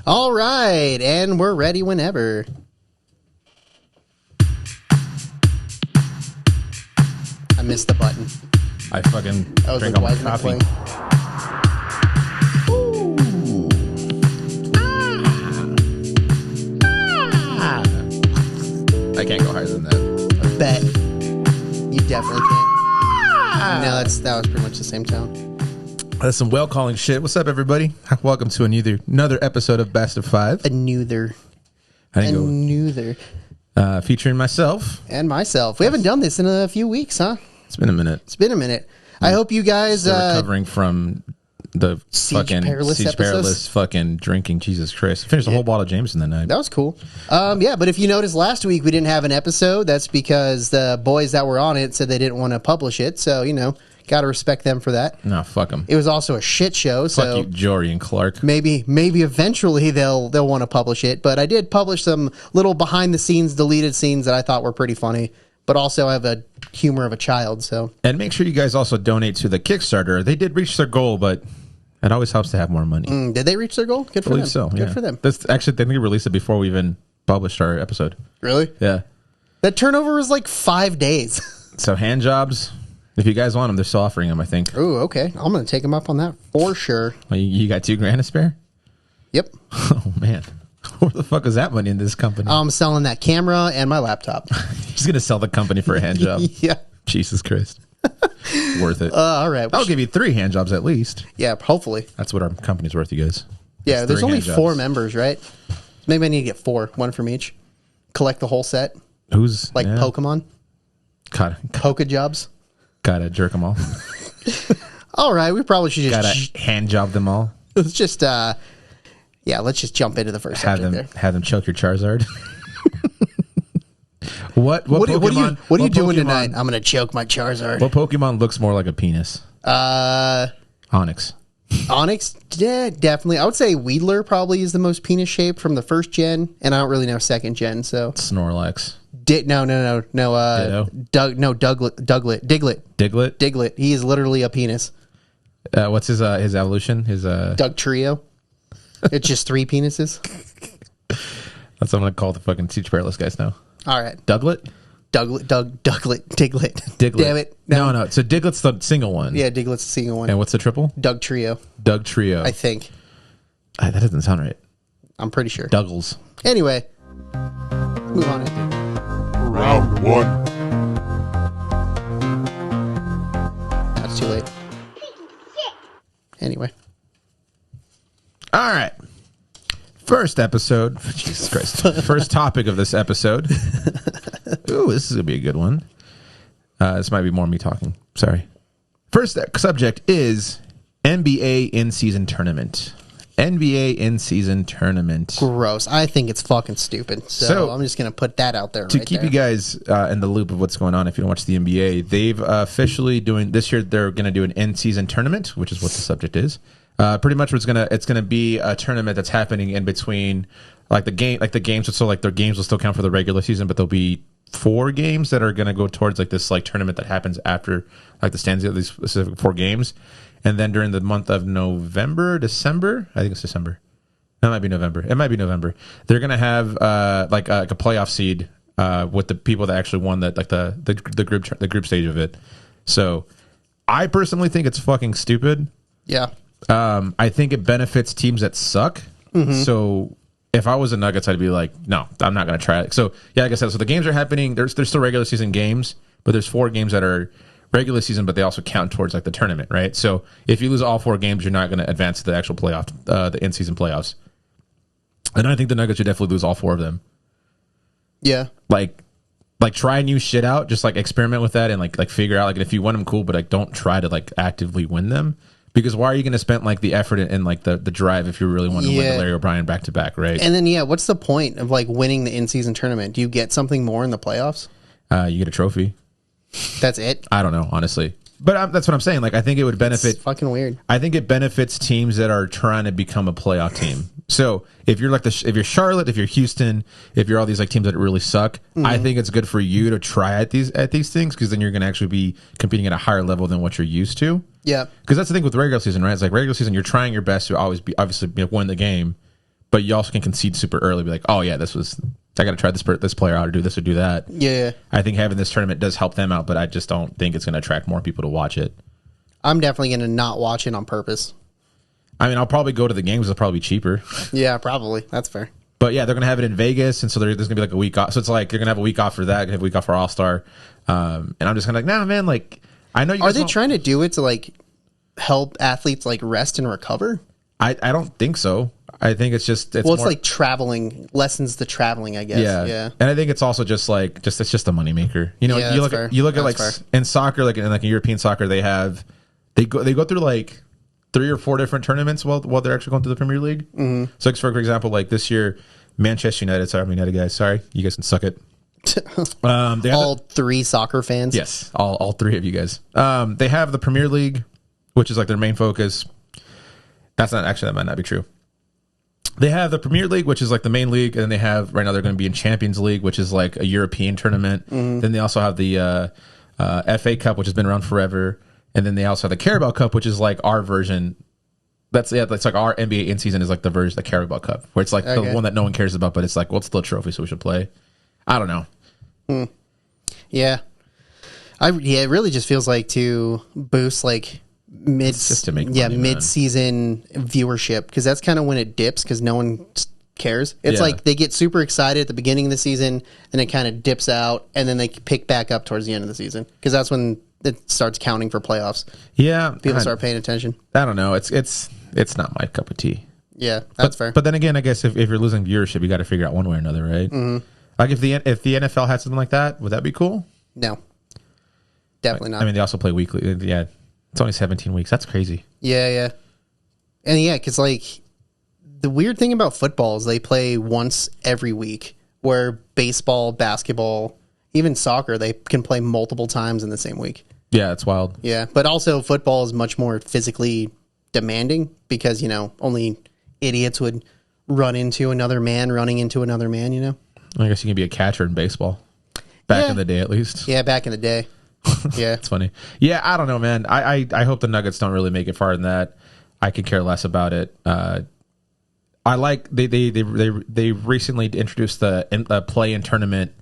All right, and we're ready whenever. I missed the button. I fucking drank all my coffee. I can't go higher than that. I bet. You definitely can't. No, that was pretty much the same tone. That's some whale calling shit. What's up, everybody? Welcome to another episode of Best of Five. Featuring myself. And myself. We haven't done this in a few weeks, huh? It's been a minute. I hope you guys... Still recovering from the Siege Perilous fucking drinking. Jesus Christ. I finished a whole bottle of Jameson that night. That was cool. But if you noticed last week we didn't have an episode, that's because the boys that were on it said they didn't want to publish it. So, got to respect them for that. No, fuck them. It was also a shit show. Fuck you, Jory and Clark. Maybe eventually they'll want to publish it. But I did publish some little behind the scenes deleted scenes that I thought were pretty funny. But also I have a humor of a child. So and make sure you guys also donate to the Kickstarter. They did reach their goal, but it always helps to have more money. Did they reach their goal? Good for them. So, yeah. Good for them. That's actually, I think we released it before we even published our episode. Really? Yeah. That turnover was like 5 days. So hand jobs. If you guys want them, they're still offering them, I think. Oh, okay. I'm going to take them up on that for sure. Well, you got $2,000 to spare? Yep. Oh, man. Where the fuck is that money in this company? I'm selling that camera and my laptop. He's going to sell the company for a hand job. Yeah. Jesus Christ. Worth it. All right. I'll give you 3 hand jobs at least. Yeah, hopefully. That's what our company's worth, you guys. Yeah, It's there's 3 only hand 4 jobs. members, right? Maybe I need to get 4, one from each. Collect the whole set. Who's like Pokemon? Poke jobs. Gotta jerk them all. All right, we probably should just Gotta hand job them all. Let's just let's just jump into the first subject Have them choke your Charizard. What are you doing tonight? I'm gonna choke my Charizard. What Pokemon looks more like a penis? Onyx. Onyx, yeah, definitely. I would say Weedler probably is the most penis shaped from the first gen, and I don't really know second gen. So Snorlax. No. Diglett. Diglett. He is literally a penis. What's his evolution? Doug Trio. It's just 3 penises. That's what I'm gonna call the fucking Siege Perilous guys now. All right. Diglett. Diglett. Damn it. No. So Diglett's the single one. Yeah, Diglett's the single one. And what's the triple? Doug Trio. I think. That doesn't sound right. I'm pretty sure. Douglas. Anyway, move on. Round 1. That's too late. Anyway. All right. First episode. Jesus Christ. First topic of this episode. Ooh, this is going to be a good one. This might be more me talking. Sorry. First subject is NBA in-season tournament. NBA in-season tournament. Gross. I think it's fucking stupid. So I'm just going to put that out there. To keep you guys in the loop of what's going on, if you don't watch the NBA, they've officially doing this year. They're going to do an in-season tournament, which is what the subject is. Pretty much, it's gonna be a tournament that's happening in between, the games. So their games will still count for the regular season, but there'll be 4 games that are gonna go towards this tournament that happens after the stands of these specific 4 games. And then during the month of December, I think it's December. That might be November. It might be November. They're gonna have a playoff seed with the people that actually won the group stage of it. So I personally think it's fucking stupid. Yeah. I think it benefits teams that suck. Mm-hmm. So if I was a Nuggets, I'd be like, no, I'm not going to try it. So yeah, like I said, so the games are happening. There's still regular season games, but there's 4 games that are regular season, but they also count towards the tournament, right? So if you lose all 4 games, you're not going to advance to the actual playoff, the in-season playoffs. And I think the Nuggets should definitely lose all 4 of them. Yeah. Like try new shit out, just experiment with that and figure out if you win them, cool, but don't try to actively win them. Because why are you going to spend the effort and the drive if you really want to win the Larry O'Brien back to back, right? And then what's the point of winning the in-season tournament? Do you get something more in the playoffs? You get a trophy. That's it? I don't know, honestly. But that's what I'm saying. I think it would benefit. It's fucking weird. I think it benefits teams that are trying to become a playoff team. So if you're if you're Charlotte, if you're Houston, if you're all these teams that really suck, I think it's good for you to try at these things because then you're going to actually be competing at a higher level than what you're used to. Yeah, because that's the thing with regular season, right? It's regular season, you're trying your best to always be obviously win the game, but you also can concede super early, be like, oh yeah, I got to try this player out or do this or do that. Yeah. I think having this tournament does help them out, but I just don't think it's going to attract more people to watch it. I'm definitely going to not watch it on purpose. I mean, I'll probably go to the games. It'll probably be cheaper. Yeah, probably. That's fair. But yeah, they're going to have it in Vegas, and so there's going to be like a week off. So it's like you're going to have a week off for that, going to have a week off for All-Star. And I'm just kind of like, nah, man, like, I know you guys Are they trying to do it to, like, help athletes, like, rest and recover? I don't think so. I think it's just It's like traveling, lessons to traveling, I guess. Yeah. And I think it's also just like it's just a moneymaker. You know, Yeah, you that's look at fair. like in soccer, like in European soccer, they go through like 3 or 4 different tournaments while they're actually going through the Premier League. Mm-hmm. So like, for example, like this year, Manchester United. Sorry, United guys. Sorry, you guys can suck it. They have All 3 soccer fans. yes, all 3 of you guys. They have the Premier League, which is like their main focus. That might not be true. They have the Premier League, which is like the main league, and then they have right now they're going to be in Champions League, which is like a European tournament. Mm-hmm. Then they also have the FA Cup, which has been around forever, and then they also have the Carabao Cup, which is like our version. That's like our NBA in season is like the version of the Carabao Cup, where it's like the one that no one cares about, but it's like, well, it's still a trophy, so we should play. I don't know. Yeah. It really just feels like to boost like just to make money, mid-season viewership, because that's kind of when it dips because no one cares. It's like they get super excited at the beginning of the season, and it kind of dips out, and then they pick back up towards the end of the season because that's when it starts counting for playoffs. Yeah, People start paying attention. I don't know. It's not my cup of tea. Yeah, that's fair. But then again, I guess if you're losing viewership, you got to figure out one way or another, right? Mm-hmm. Like if the NFL had something like that, would that be cool? No, definitely not. I mean, they also play weekly. Yeah, it's only 17 weeks. That's crazy. Yeah. And yeah, because like the weird thing about football is they play once every week, where baseball, basketball, even soccer, they can play multiple times in the same week. Yeah, it's wild. Yeah, but also football is much more physically demanding because, only idiots would run into another man running into another man, I guess you can be a catcher in baseball. Back in the day, at least. Yeah, back in the day. Yeah. It's funny. Yeah, I don't know, man. I hope the Nuggets don't really make it far than that. I could care less about it. I like they recently introduced the play-in tournament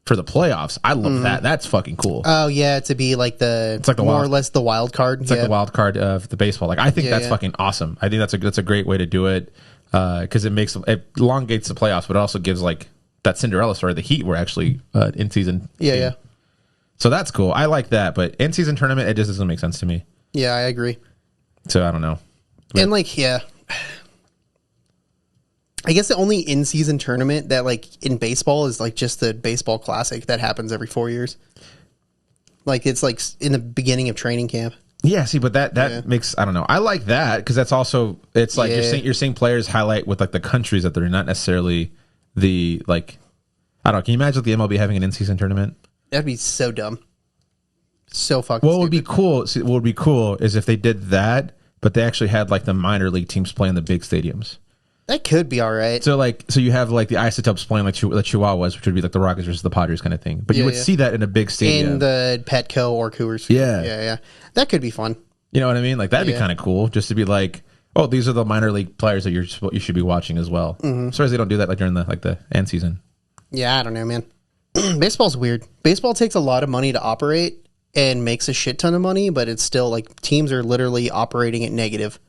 for the playoffs. I love that. That's fucking cool. Oh yeah, to be like it's like the more or less the wild card. It's like the wild card of the baseball. Like I think that's fucking awesome. I think that's a great way to do it because it elongates the playoffs, but it also gives like that Cinderella story. The Heat were actually in season. Yeah. So that's cool. I like that, but in season tournament, it just doesn't make sense to me. Yeah, I agree. So I don't know. And I guess the only in-season tournament that, like, in baseball is, like, just the baseball classic that happens every 4 years. Like, it's, like, in the beginning of training camp. Yeah, see, but that makes, I don't know. I like that because that's also, it's like you're seeing players highlight with, like, the countries that they're not necessarily the, like, I don't know. Can you imagine the MLB having an in-season tournament? That'd be so dumb. So fucking What would be cool is if they did that, but they actually had, like, the minor league teams playing the big stadiums. That could be all right. So you have like the Isotopes playing like the Chihuahuas, which would be like the Rockets versus the Padres kind of thing. But you would see that in a big stadium. In the Petco or Coors. Yeah. That could be fun. You know what I mean? Like that'd be kind of cool just to be like, oh, these are the minor league players that you should be watching as well. Mm-hmm. Sorry, they don't do that like during the end season. Yeah, I don't know, man. Baseball's weird. Baseball takes a lot of money to operate and makes a shit ton of money, but it's still like teams are literally operating at negative.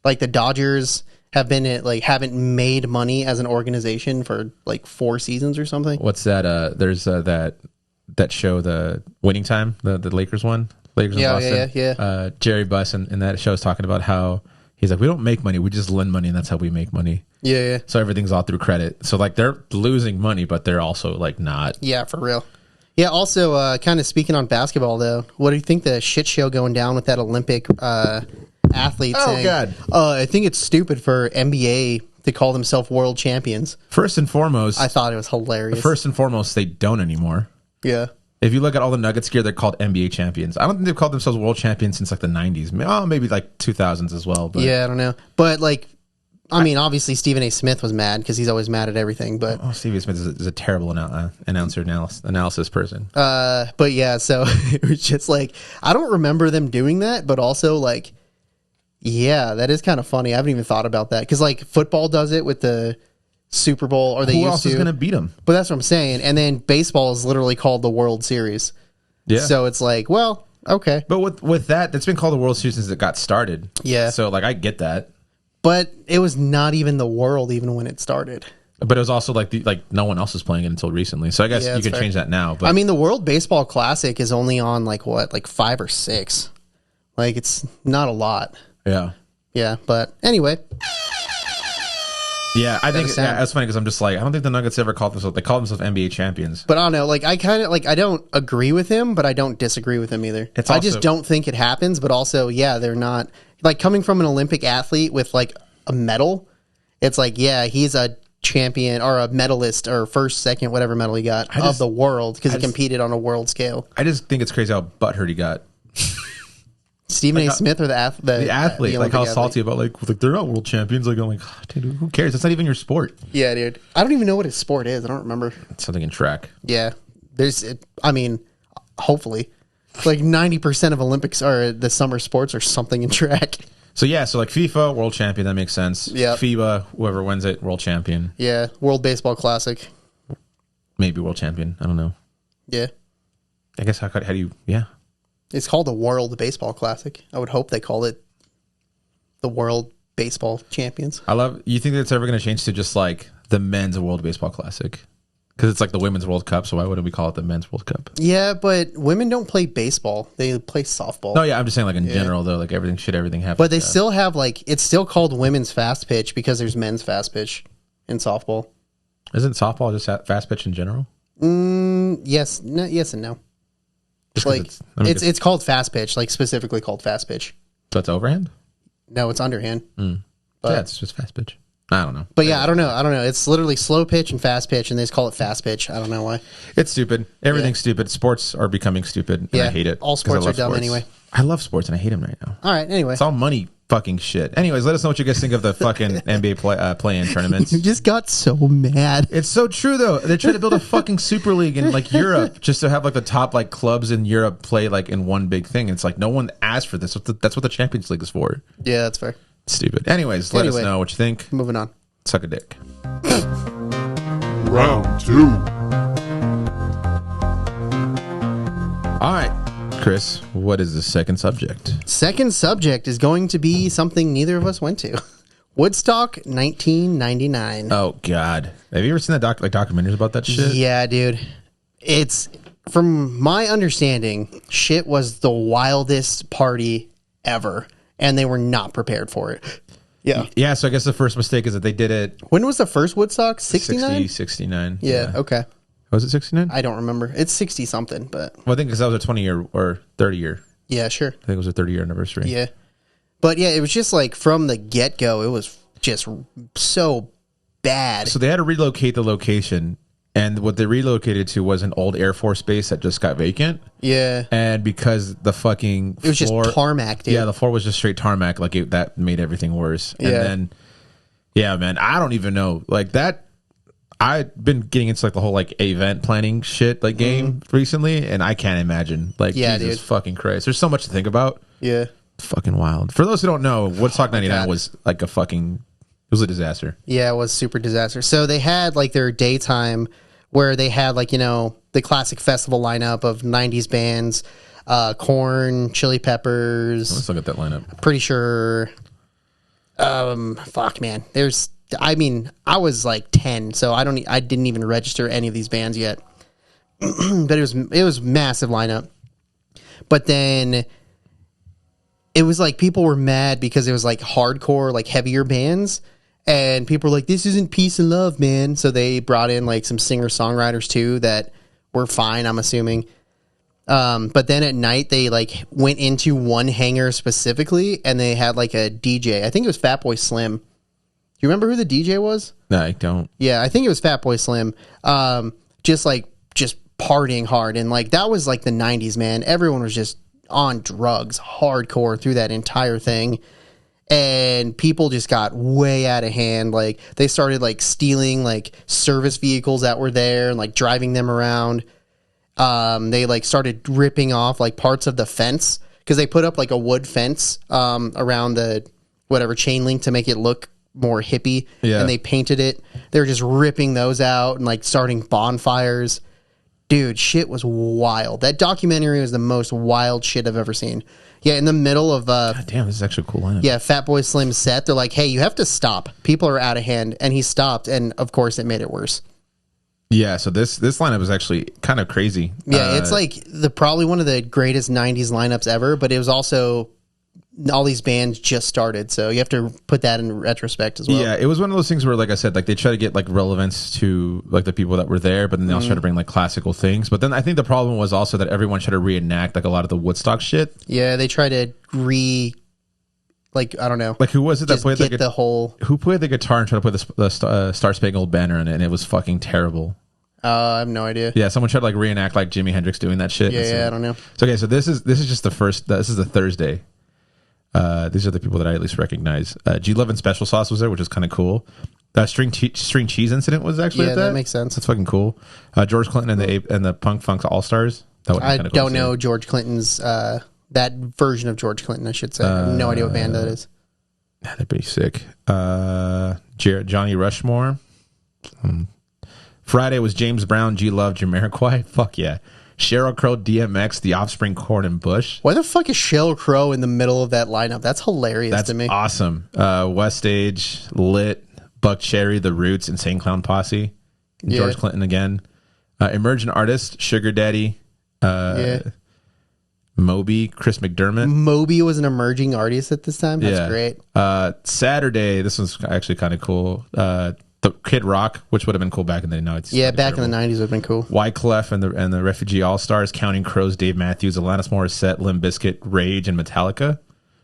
Like the Dodgers haven't made money as an organization for like 4 seasons or something. What's that? There's that show, the Winning Time, the Lakers one. Lakers in Boston. Yeah. Jerry Buss in that show is talking about how he's like, we don't make money, we just lend money, and that's how we make money. Yeah. So everything's all through credit. So like they're losing money, but they're also like not. Yeah, for real. Yeah. Also, kind of speaking on basketball though, what do you think the shit show going down with that Olympic athletes? Oh God! I think it's stupid for NBA to call themselves world champions. First and foremost, I thought it was hilarious. First and foremost, they don't anymore. Yeah. If you look at all the Nuggets gear, they're called NBA champions. I don't think they've called themselves world champions since like the 90s. Oh, maybe like 2000s as well. But yeah, I don't know. But like, I mean, obviously Stephen A. Smith was mad because he's always mad at everything. But Stephen A. Smith is a terrible analysis person. But yeah, so it was just like, I don't remember them doing that. But also like, Yeah, that is kind of funny. I haven't even thought about that because like football does it with the Super Bowl, or they Who used else to. is going to beat them? But that's what I'm saying. And then baseball is literally called the World Series. Yeah. So it's like, well, okay. But with that's been called the World Series since it got started. Yeah. So like I get that. But it was not even the world even when it started. But it was also like no one else was playing it until recently. So I guess Yeah, you that's can fair. change that now. But I mean, the World Baseball Classic is only on like 5 or 6. Like it's not a lot. yeah. Yeah, but anyway, Yeah, I think is sad. that's funny because I'm just like I don't think the Nuggets ever called themselves. They called themselves NBA champions. but I don't know. Like I kind of like I don't agree with him, but I don't disagree with him either. It's I also- just don't think it happens. But also, yeah, they're not like coming from an Olympic athlete with like a medal. It's like, yeah, he's a champion or a medalist or first, second, whatever medal he got of the world because he competed on a world scale. I just think it's crazy how butthurt he got. Stephen A. Smith or the The Olympic like how athlete. salty about like they're not world champions. Like I'm like, oh, dude, who cares? It's not even your sport. Yeah, dude. I don't even know what his sport is. I don't remember. It's something in track. Yeah, I mean, hopefully, like 90% of Olympics or the summer sports are something in track. So yeah, so like FIFA world champion, that makes sense. Yep. FIBA, whoever wins it, world champion. Yeah, World Baseball Classic. Maybe world champion. I don't know. Yeah, I guess how do you? Yeah. it's called the World Baseball Classic. I would hope they call it the World Baseball Champions. I love. You think that's ever going to change to just like the men's World Baseball Classic? Because it's like the women's World Cup. So why wouldn't we call it the men's World Cup? Yeah, but women don't play baseball; they play softball. No, yeah, I'm just saying like in general though, like everything happens. But they still have like it's still called women's fast pitch because there's men's fast pitch in softball. Isn't softball just fast pitch in general? Yes, yes and no. Just 'cause Like I mean, it's called fast pitch, like specifically called fast pitch. so it's overhand. No, it's underhand. Yeah, it's just fast pitch. I don't know. But yeah, I don't know. It's literally slow pitch and fast pitch, and they just call it fast pitch. I don't know why. It's stupid. Everything's stupid. Sports are becoming stupid, and Yeah, I hate it. all 'cause I sports love are dumb anyway. I love sports, and I hate them right now. All right. Anyway, It's all money fucking shit. Anyways, let us know what you guys think of the fucking NBA play-in tournaments. you just got so mad. It's so true though. They're trying to build a fucking super league in like Europe just to have like the top like clubs in Europe play like in one big thing. It's like no one asked for this. That's what the Champions League is for. Yeah, that's fair. It's stupid. Anyways, let us Anyway. know what you think. Moving on. Suck a dick. Round 2. All right, Chris, what is the second subject? Second subject is going to be something neither of us went to. Woodstock, 1999. Oh God, have you ever seen that documentaries about that shit? Yeah, dude. It's from my understanding, shit was the wildest party ever, and they were not prepared for it. Yeah. Yeah, so I guess the first mistake is that they did it When was the first Woodstock? 69? 69. Yeah, okay. Was it 69? I don't remember. It's 60 something, but Well, I think because that was a 20-year or 30-year. yeah, sure. I think it was a 30-year anniversary. Yeah. But yeah, it was just like from the get-go, it was just so bad. So they had to relocate the location, and what they relocated to was an old Air Force base that just got vacant. Yeah. And because the fucking It was just tarmac, dude. Yeah, the floor was just straight tarmac. Like that made everything worse. And Yeah. then, yeah, man, I don't even know. Like that, I've been getting into like the whole like event planning shit like game recently, and I can't imagine. Like, Yeah, Jesus dude. fucking Christ, there's so much to think about. Yeah. Fucking wild. For those who don't know, Woodstock '99 God. was like it was a disaster. Yeah, it was super disaster. So they had like their daytime where they had like, the classic festival lineup of 90s bands, Korn, Chili Peppers. Let's look at that lineup. Pretty sure. Fuck, man. I was like 10, so I didn't even register any of these bands yet. But it was massive lineup. But then it was like people were mad because it was like hardcore, like heavier bands. And people were like, this isn't peace and love, man. So they brought in like some singer-songwriters too that were fine, I'm assuming. But then at night they like went into one hangar specifically and they had like a DJ. I think it was Fatboy Slim. Do you remember who the DJ was? No, I don't. Yeah, I think it was Fatboy Slim. Just partying hard. And like that was like the 90s, man. Everyone was just on drugs hardcore through that entire thing. And people just got way out of hand. Like they started like stealing like service vehicles that were there and like driving them around. They like started ripping off like parts of the fence because they put up like a wood fence around the whatever chain link to make it look more hippie. Yeah. And they painted it. They were just ripping those out and like starting bonfires. Dude, shit was wild. That documentary was the most wild shit I've ever seen. Yeah, in the middle of God damn, this is actually a cool lineup. yeah, Fatboy Slim's set, they're like, hey, you have to stop. People are out of hand. And he stopped, and of course it made it worse. Yeah, so this lineup was actually kind of crazy. Yeah, it's like probably one of the greatest 90s lineups ever, but it was also all these bands just started, so you have to put that in retrospect as well. Yeah, it was one of those things where, like I said, like they try to get like relevance to like the people that were there, but then they also try to bring like classical things. But then I think the problem was also that everyone tried to reenact like a lot of the Woodstock shit. Yeah, they try to like I don't know, Like who was it that just played get the whole. who played the guitar and tried to put the Star Spangled Banner in it, and it was fucking terrible. I have no idea. Yeah, someone tried to like reenact like Jimi Hendrix doing that shit. Yeah, I don't know. So okay, so this is just the first. This is the Thursday. These are the people that I at least recognize. G Love and Special Sauce was there, which is kind of cool. String Cheese Incident was actually Yeah, at that makes sense. That's fucking cool. George Clinton and the Punk Funk All Stars. I don't know George Clinton's that version of George Clinton. I should say. I have no idea what band that is. Yeah, that'd be sick. Johnny Rushmore. Friday was James Brown, G Love, Jamiroquai. Fuck yeah. Sheryl Crow, DMX, The Offspring, Korn, and Bush. Why the fuck is Sheryl Crow in the middle of that lineup? That's hilarious That's to me. awesome. West Stage, Lit, Buck Cherry, The Roots, Insane Clown Posse, George Clinton again. Emerging artist, Sugar Daddy, Moby, Chris McDermott. Moby was an emerging artist at this time. That's great. Saturday, this one's actually kind of cool. The Kid Rock, which would have been cool back in the day. Now it's Back in the 90s would have been cool. Wyclef and the Refugee All Stars, Counting Crows, Dave Matthews, Alanis Morissette, Limp Bizkit, Rage, and Metallica.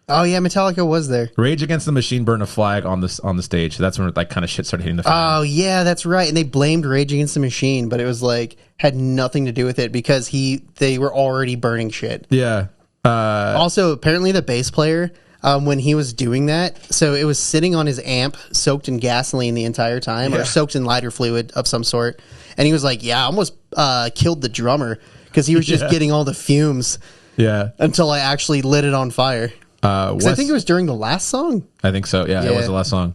Oh yeah, Metallica was there. Rage Against the Machine burned a flag on the stage. So that's when like kind of shit started hitting the fan. Oh yeah, that's right. And they blamed Rage Against the Machine, but it was like had nothing to do with it because they were already burning shit. Yeah. Also, apparently the bass player, when he was doing that, so it was sitting on his amp, soaked in gasoline the entire time, or soaked in lighter fluid of some sort. And he was like, "Yeah, I almost killed the drummer because he was just getting all the fumes." Yeah. Until I actually lit it on fire. Because I think it was during the last song. I think so. Yeah, it was the last song.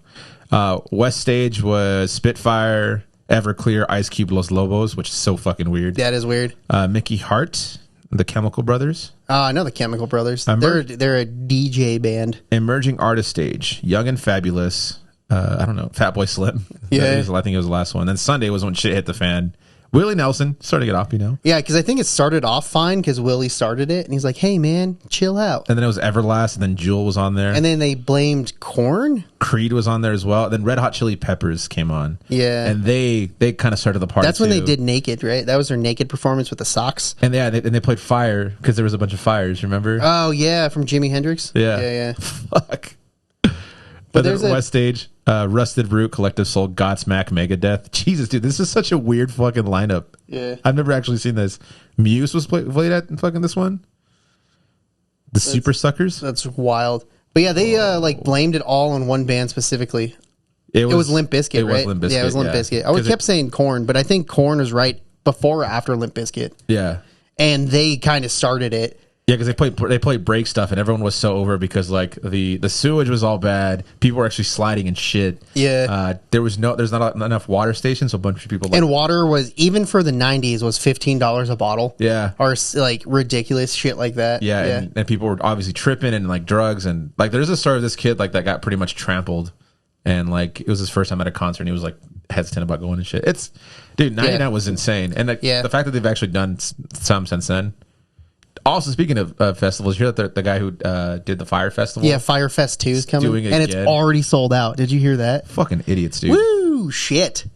West Stage was Spitfire, Everclear, Ice Cube, Los Lobos, which is so fucking weird. That is weird. Mickey Hart, the Chemical Brothers. I know the Chemical Brothers. They're a DJ band. Emerging Artist Stage, Young and Fabulous. I don't know, Fatboy Slim. Yeah, I think it was the last one. Then Sunday was when shit hit the fan. Willie Nelson started to get off, Yeah, because I think it started off fine because Willie started it, and he's like, "Hey, man, chill out." And then it was Everlast, and then Jewel was on there. And then they blamed Korn. Creed was on there as well. Then Red Hot Chili Peppers came on. Yeah. And they kind of started the party. That's when they did Naked, right? That was their Naked performance with the socks. And they played Fire because there was a bunch of fires, remember? Oh, yeah, from Jimi Hendrix? Yeah. Fuck. But there's West Stage, Rusted Root, Collective Soul, Godsmack, Megadeth. Jesus, dude, this is such a weird fucking lineup. Yeah. I've never actually seen this. Muse was played at fucking this one. Super Suckers. That's wild. But yeah, they blamed it all on one band specifically. It was Limp Bizkit, right? Was Limp Bizkit, yeah, it was Limp Bizkit. I always kept saying Korn, but I think Korn was right before or after Limp Bizkit. Yeah. And they kind of started it. Yeah, because they played break stuff, and everyone was so over because like the sewage was all bad. People were actually sliding and shit. Yeah, there's not enough water stations, so a bunch of people. And water was even for the 90s was $15 a bottle. Yeah, or like ridiculous shit like that. Yeah. And people were obviously tripping and like drugs and like there's a story of this kid like that got pretty much trampled, and like it was his first time at a concert, and he was like hesitant about going and shit. It's 99 was insane, and the fact that they've actually done some since then. Also, speaking of festivals, you hear that the guy who did the Fire Festival? Yeah, Fire Fest 2 is coming. And it's already sold out. Did you hear that? Fucking idiots, dude. Woo, shit.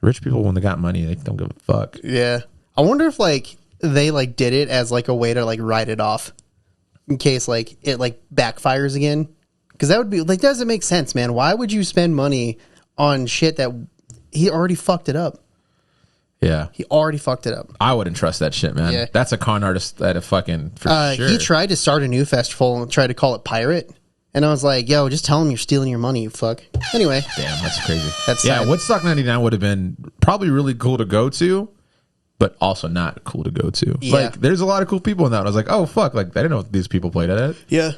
Rich people, when they got money, they don't give a fuck. Yeah. I wonder if, like, they, like, did it as, like, a way to, like, write it off. In case, like, it, like, backfires again. Because that would be, like, doesn't make sense, man. Why would you spend money on shit that he already fucked it up? Yeah. He already fucked it up. I wouldn't trust that shit, man. Yeah. That's a con artist at a fucking, for sure. He tried to start a new festival and tried to call it Pirate. And I was like, yo, just tell him you're stealing your money, you fuck. Anyway. Damn, that's crazy. That's sad. Woodstock 99 would have been probably really cool to go to, but also not cool to go to. Yeah. Like, there's a lot of cool people in that. I was like, oh, fuck. Like, I didn't know these people played at it. Yeah.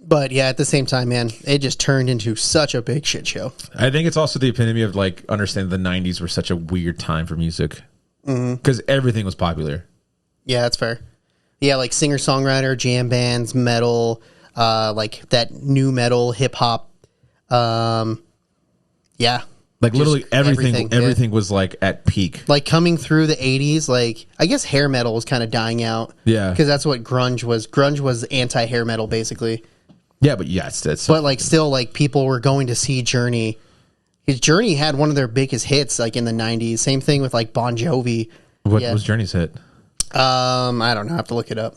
But yeah, at the same time, man, it just turned into such a big shit show. I think it's also the epitome of, like, understanding the 90s were such a weird time for music. Because everything was popular. Yeah, that's fair. Yeah, like singer-songwriter, jam bands, metal, like that new metal, hip-hop. Yeah. Like, literally everything yeah. was, like, at peak. Like, coming through the 80s, like, I guess hair metal was kind of dying out. Yeah. Because that's what grunge was. Grunge was anti-hair metal, basically. Yeah, but yeah, it's But, like, still, like, people were going to see Journey. Because Journey had one of their biggest hits, like, in the 90s. Same thing with, like, Bon Jovi. What was Journey's hit? I don't know. I have to look it up.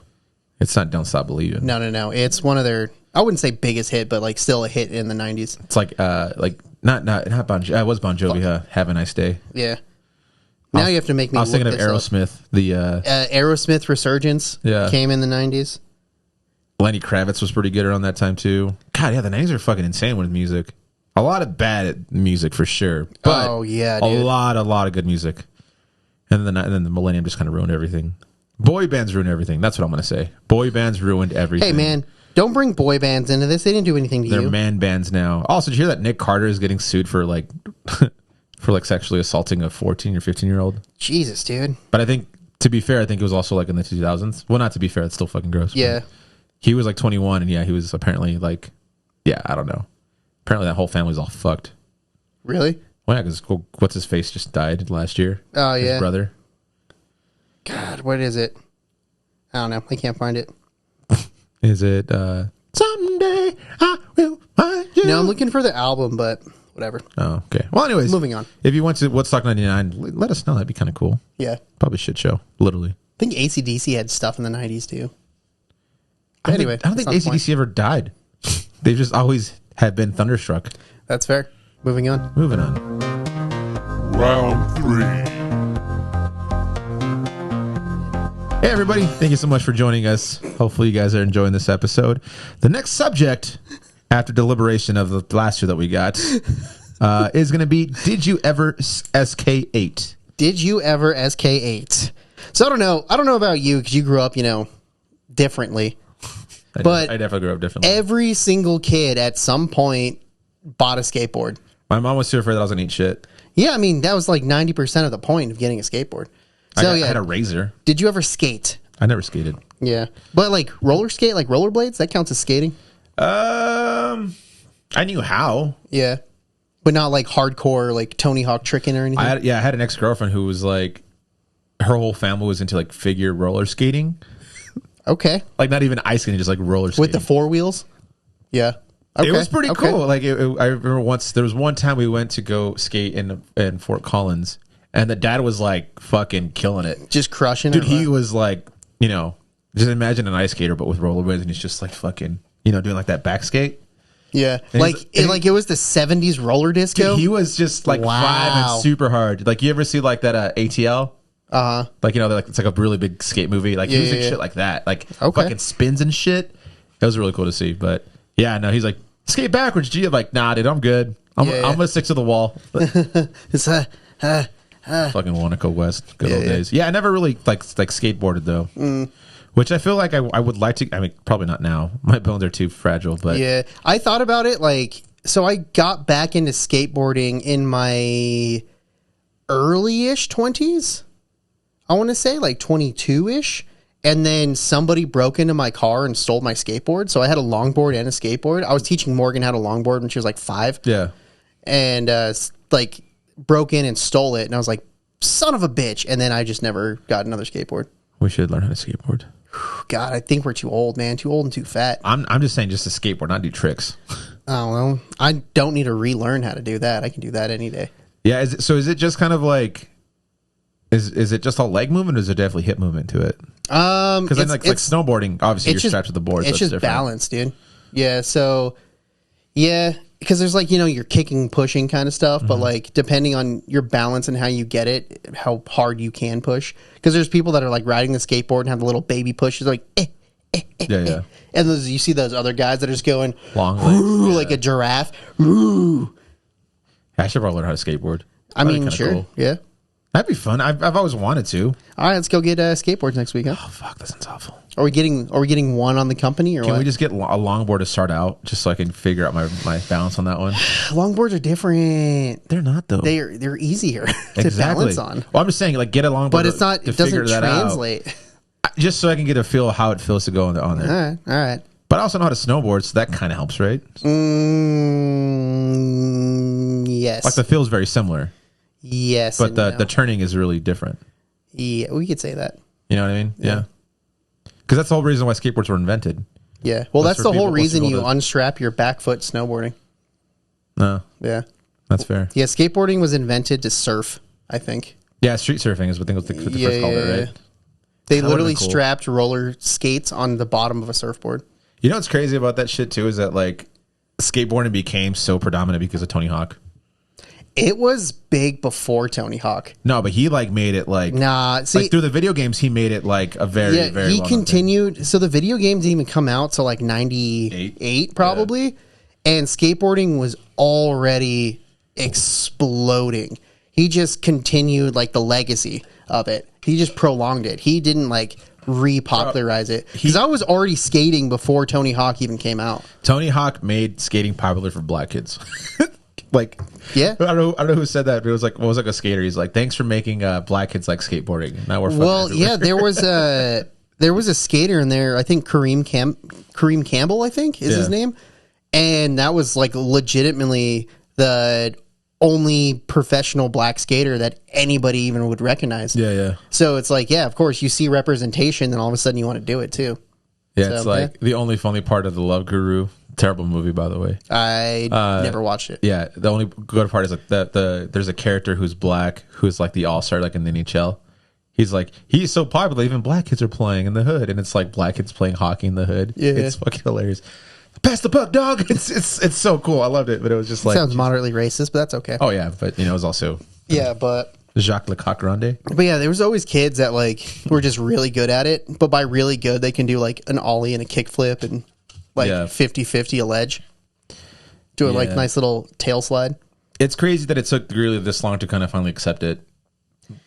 It's not Don't Stop Believing. No. It's one of their, I wouldn't say biggest hit, but, like, still a hit in the 90s. It's like not Bon Jovi. It was Bon Jovi. Have a Nice Day. Yeah. Now you have to make me. I was thinking of look this up. Aerosmith. The Aerosmith Resurgence came in the 90s. Lenny Kravitz was pretty good around that time too. God, yeah, the 90s are fucking insane with music. A lot of bad music for sure, but oh yeah, a dude. lot of good music. And then the millennium just kind of ruined everything. Boy bands ruined everything. That's what I'm gonna say. Boy bands ruined everything. Hey man, don't bring boy bands into this. They didn't do anything to They're you. man bands now. Also, did you hear that Nick Carter is getting sued for like for like sexually assaulting a 14 or 15-year-old? Jesus, dude. But I think, to be fair, I think it was also like in the 2000s. Well, not to be fair, it's still fucking gross. Yeah. He was like 21, and yeah, he was apparently like, yeah, I don't know. Apparently that whole family's all fucked. Really? Well, yeah, because what's his face just died last year. Oh yeah. His brother. God, what is it? I don't know. I can't find it. Is it Someday I Will Find You? No, I'm looking for the album, but whatever. Oh, okay. Well, anyways, Moving on. If you went to Woodstock 99, let us know. That'd be kind of cool. Yeah. Probably shit show, literally. I think AC/DC had stuff in the 90s too. I Anyway, don't think AC/DC ever died. They just always have been thunderstruck. That's fair. Moving on. Moving on. Round 3. Hey, everybody. Thank you so much for joining us. Hopefully you guys are enjoying this episode. The next subject, after deliberation of the last two that we got, is going to be, did you ever SK8? Did you ever SK8? So I don't know about you because you grew up, differently. I definitely grew up differently. Every single kid at some point bought a skateboard. My mom was too afraid that I was going to eat shit. Yeah, I mean, that was like 90% of the point of getting a skateboard. So I had a razor. Did you ever skate? I never skated. Yeah. But like roller skate, like rollerblades, that counts as skating? I knew how. Yeah. But not like hardcore, like Tony Hawk tricking or anything? I had an ex-girlfriend who was like, her whole family was into like figure roller skating. Okay. Like not even ice skating, just like roller skating. With the four wheels? Yeah. Okay. It was pretty cool. Like I remember there was one time we went to go skate in Fort Collins, and the dad was like fucking killing it. Just crushing Dude, it. he was like, just imagine an ice skater, but with rollerblades, and he's just like fucking, doing like that back skate. Yeah. And it was the 70s roller disco? Dude, he was just like five and super hard. Like you ever see like that ATL? Uh-huh. Like, it's like a really big skate movie. Like he was doing shit like that. Like fucking spins and shit. It was really cool to see. But yeah, no, he's like, skate backwards, G. I'm like, nah, dude, I'm good. I'm gonna stick to the wall. It's Fucking Wanaka West, good old days. Yeah, I never really like skateboarded though. Which I feel like I would like to. I mean, probably not now. My bones are too fragile. But yeah, I thought about it. Like, so I got back into skateboarding in my early-ish 20s. I want to say like 22-ish. And then somebody broke into my car and stole my skateboard. So I had a longboard and a skateboard. I was teaching Morgan how to longboard when she was like 5. Yeah. And like broke in and stole it. And I was like, son of a bitch. And then I just never got another skateboard. We should learn how to skateboard. God, I think we're too old, man. Too old and too fat. I'm just saying, just to skateboard, not do tricks. Oh, well, I don't need to relearn how to do that. I can do that any day. Yeah. Is it just kind of like, is it just all leg movement, or is there definitely hip movement to it? Because then like snowboarding, obviously you're strapped to the board. It's so just balance, dude. Yeah. So yeah, because there's like, you're kicking, pushing kind of stuff, but like depending on your balance and how you get it, how hard you can push. Because there's people that are like riding the skateboard and have the little baby pushes, like Yeah. and you see those other guys that are just going Long legs, like a giraffe. Ooh. I should probably learn how to skateboard. I That'd be mean, kinda sure, cool. yeah. That'd be fun. I've always wanted to. All right, let's go get skateboards next week, huh? Oh fuck, that sounds awful. Are we getting one on the company or Can what? we just get a longboard to start out, just so I can figure out my balance on that one? Longboards are different. They're not though. They're easier to Exactly. balance on. Well, I'm just saying, like, get a longboard, But it's not. to It doesn't figure that out. translate. Just so I can get a feel of how it feels to go on there. All right. But I also know how to snowboard, so that kind of helps, right? Yes. Like the feel is very similar, yes. but and the no. turning is really different. Yeah, we could say that. You know what I mean? Yeah. Because that's the whole reason why skateboards were invented. Yeah. Well, Was that's for the whole people- reason was you people to- unstrap your back foot snowboarding. No, Yeah. that's fair. Yeah. Skateboarding was invented to surf, I think. Yeah, street surfing is what they first called it, right? They That would've literally been cool. strapped roller skates on the bottom of a surfboard. You know what's crazy about that shit too is that like skateboarding became so predominant because of Tony Hawk. It was big before Tony Hawk. No, but he like made it like Nah, see, like through the video games he made it like a very yeah, very he well-known thing. continued. So the video games didn't even come out till like 98 probably, and skateboarding was already exploding. He just continued like the legacy of it. He just prolonged it. He didn't like repopularize it because I was already skating before Tony Hawk even came out. Tony Hawk made skating popular for black kids. Like, Yeah. I don't know who said that, but it was like, what was like a skater? He's like, thanks for making black kids like skateboarding. Now we're fucking Well, everywhere. yeah, there was a skater in there. I think Kareem Campbell, I think is his Yeah. name, and that was like legitimately the only professional black skater that anybody even would recognize. yeah. So it's like, yeah, of course, you see representation, then all of a sudden you want to do it too. Yeah, So, it's like the only funny part of The Love Guru. Terrible movie, by the way. I never watched it. Yeah, the only good part is like there's a character who's black who's like the all-star like in the NHL. He's so popular, even black kids are playing in the hood, and it's like black kids playing hockey in the hood. Yeah. It's fucking hilarious. Pass the puck, dog. It's so cool. I loved it, but it was just like Sounds moderately racist, but that's okay. oh yeah, but you know it was also Yeah, but Jacques Lecoq Grande. yeah, there was always kids that like were just really good at it. But by really good, they can do like an ollie and a kickflip and like Yeah. 50-50 a ledge. Do a like Yeah. nice little tail slide. It's crazy that it took really this long to kind of finally accept it.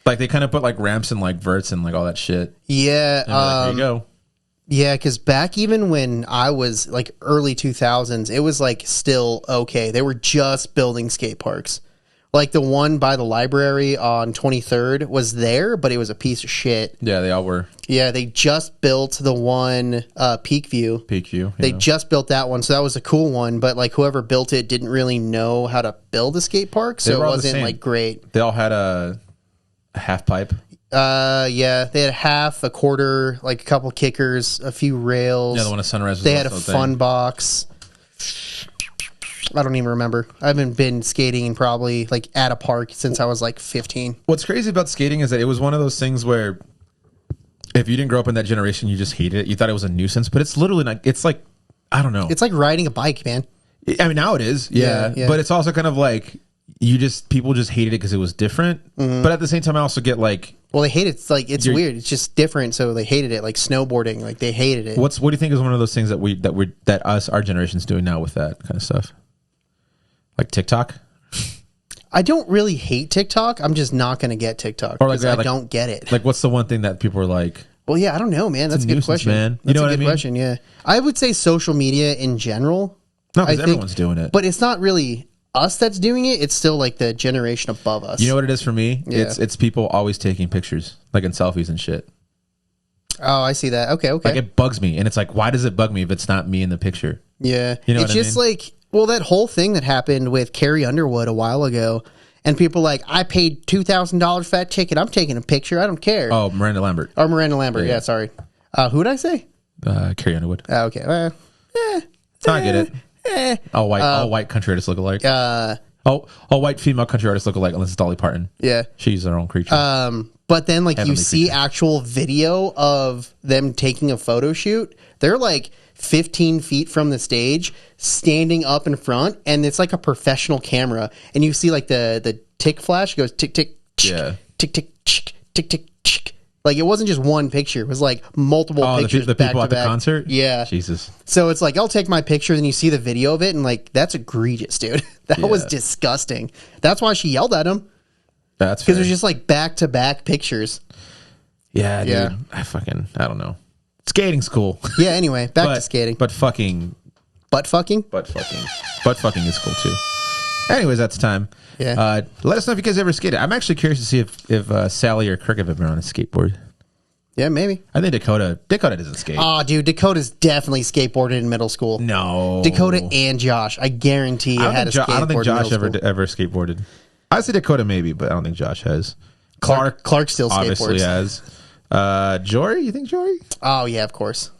Like they kind of put like ramps and like verts and like all that shit. Yeah, And like, there you go. yeah, because back even when I was like early 2000s, it was like still okay. They were just building skate parks. Like the one by the library on 23rd was there, but it was a piece of shit. Yeah, they all were Yeah, they just built the one Peak View. peak view. They just built that one, so that was a cool one. But like whoever built it didn't really know how to build a skate park, so They it were all the wasn't same. like great. They all had a half pipe. Yeah, they had a half, a quarter, like a couple kickers, a few rails. Yeah, the one at Sunrise. Was They had a also fun thing. box. I don't even remember. I haven't been skating in probably like at a park since I was like 15. What's crazy about skating is that it was one of those things where if you didn't grow up in that generation, you just hated it. You thought it was a nuisance, but it's literally not. It's like I don't know. It's like riding a bike, man. I mean, now it is, Yeah. But it's also kind of like people just hated it because it was different. Mm-hmm. But at the same time, I also get like, Well, they hate it. It's like it's You're- weird. It's just different, so they hated it. Like snowboarding, like they hated it. what do you think is one of those things that our generation's doing now with that kind of stuff, like TikTok? I don't really hate TikTok. I'm just not going to get TikTok Or like, because yeah, I like- don't get it. Like, what's the one thing that people are like? Well, yeah, I don't know, man. That's a good nuisance, question, man. You That's know a what I good mean? question. Yeah, I would say social media in general. No, I because think- everyone's doing it. But it's not really us that's doing it. It's still like the generation above us. You know what it is for me? Yeah. It's people always taking pictures, like in selfies and shit. Oh, I see that. Okay. Like it bugs me, and it's like, why does it bug me if it's not me in the picture? Yeah. You know it's what I just mean? like, well, that whole thing that happened with Carrie Underwood a while ago, and people like, I paid $2,000 for that ticket. I'm taking a picture. I don't care. Oh, Miranda Lambert, Or Miranda Lambert. Yeah. Yeah, sorry. Who did I say? Carrie Underwood. Okay. I get it. All white country artists look alike. All white female country artists look alike, unless it's Dolly Parton. Yeah. She's her own creature. But then, like, you Heavenly see creature. actual video of them taking a photo shoot. They're like 15 feet from the stage, standing up in front, and it's like a professional camera. And you see like the tick flash goes tick tick, Yeah. tick tick, tick tick tick. Like it wasn't just one picture; it was like multiple Oh, pictures. the back people to at the back. concert? Yeah. Jesus. So it's like I'll take my picture, then you see the video of it, and like that's egregious, dude. That was Yeah. disgusting. That's why she yelled at him. That's because fair. it was just like back-to-back pictures. Yeah, dude. Yeah. I don't know. Skating's cool. Yeah, anyway, back to skating. But fucking Butt fucking? Butt fucking is cool too. Anyways, that's time. Yeah. Let us know if you guys ever skated. I'm actually curious to see if Sally or Crick have ever been on a skateboard. Yeah, maybe. I think Dakota doesn't skate. Oh, dude, Dakota's definitely skateboarded in middle school. No. Dakota and Josh, I guarantee you had a skateboard. I don't think Josh in middle school. ever skateboarded. I say Dakota maybe, but I don't think Josh has. Clark still obviously skateboards. has. Jory, you think Jory? Oh yeah, of course.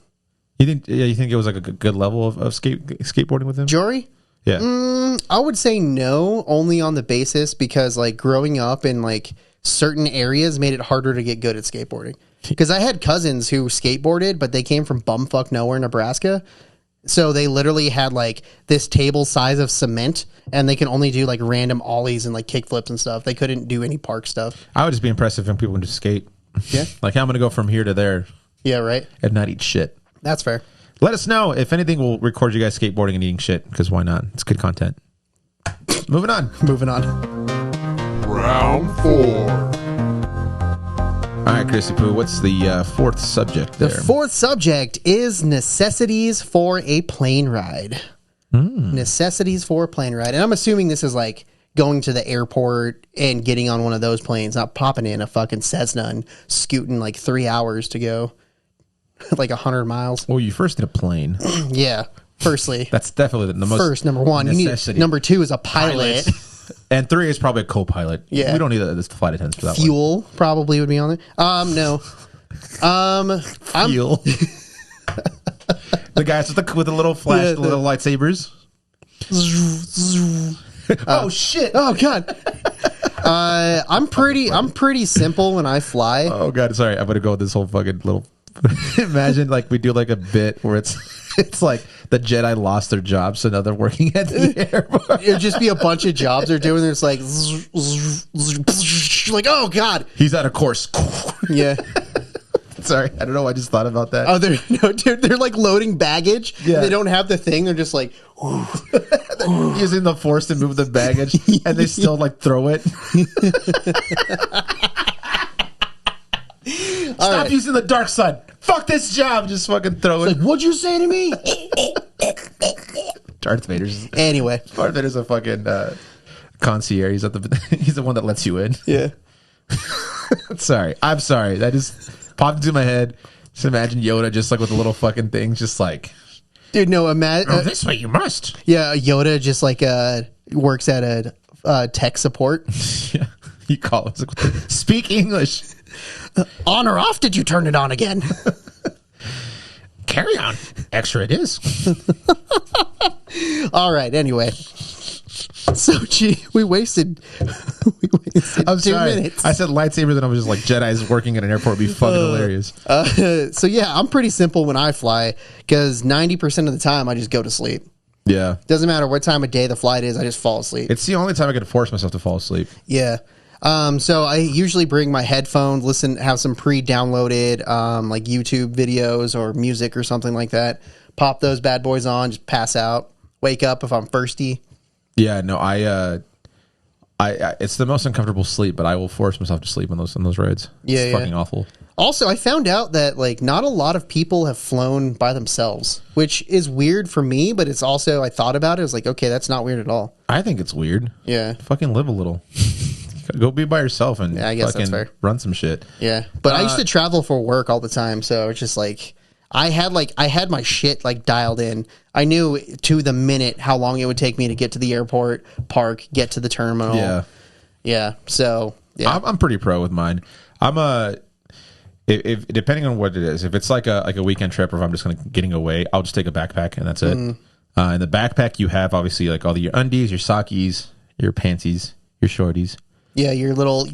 You think it was like a good level of skateboarding with him? Jory? Yeah. I would say no, only on the basis because like growing up in like certain areas made it harder to get good at skateboarding. Because I had cousins who skateboarded, but they came from bumfuck nowhere, Nebraska. So they literally had like this table size of cement, and they can only do like random ollies and like kickflips and stuff. They couldn't do any park stuff. I would just be impressed if young people would just skate. Yeah. Like, I'm going to go from here to there Yeah, right. and not eat shit. That's fair. Let us know. If anything, we'll record you guys skateboarding and eating shit, because why not? It's good content. Moving on. Round 4. All right, Chrissy Poo, what's the fourth subject there? The fourth subject is necessities for a plane ride. Necessities for a plane ride. And I'm assuming this is like going to the airport and getting on one of those planes, not popping in a fucking Cessna and scooting like 3 hours to go like 100 miles. Well, you first need a plane. Yeah. Firstly, That's definitely the most first, number one. You need, necessity. number two is a pilot. And 3 is probably a co-pilot. Yeah. We don't need this flight attendants for that Fuel probably would be on there. No. one. Fuel. The guys with the little flash, Yeah, the little lightsabers. Oh, shit. Oh god. I'm pretty simple when I fly. Oh, God. Sorry. I'm going to go with this whole fucking little... Imagine like we do like a bit where it's like the Jedi lost their jobs, so now they're working at the airport. It'd just be a bunch of jobs they're doing. It's like, like, oh god, He's out of course. yeah. Sorry, I don't know. I just thought about that. Oh, they're like loading baggage. Yeah. They don't have the thing. They're just like, Using the force to move the baggage, and they still like throw it. Stop using the dark side. Fuck this job. Just fucking throw it. like, what'd you say to me? Darth Vader's Anyway, a fucking concierge. He's he's the one that lets you in. yeah. Sorry, I'm sorry. That just popped into my head. Just imagine Yoda just like with the little fucking things, just like, Dude, no, imagine. this way you must. Yeah, Yoda just like works at a tech support. Yeah, you call it. Speak English. On or off? Did you turn it on again? Carry on. Extra it is. All right. Anyway, so gee, we wasted I'm 2 sorry. minutes. I said lightsaber, then I was just like, Jedi's working at an airport would be fucking hilarious. So yeah, I'm pretty simple when I fly because 90% of the time I just go to sleep. Yeah. Doesn't matter what time of day the flight is, I just fall asleep. It's the only time I can force myself to fall asleep. Yeah. So I usually bring my headphones, have some pre-downloaded like YouTube videos or music or something like that. Pop those bad boys on, just pass out. Wake up if I'm thirsty. Yeah, no, I it's the most uncomfortable sleep, but I will force myself to sleep on those rides. Yeah, it's yeah. fucking awful. Also, I found out that like not a lot of people have flown by themselves, which is weird for me, but it's also I thought about it, I was like, okay, that's not weird at all. I think it's weird. Yeah. Fucking live a little. Go be by yourself and Yeah, I guess that's fucking fair. run some shit. Yeah. But I used to travel for work all the time, so it's just like I had my shit like dialed in. I knew to the minute how long it would take me to get to the airport, park, get to the terminal. Yeah. Yeah. So yeah. I'm pretty pro with mine. I'm if depending on what it is, if it's like a weekend trip or if I'm just getting away, I'll just take a backpack and that's it. In the backpack you have obviously like all your undies, your sockies, your pantsies, your shorties. Yeah, your little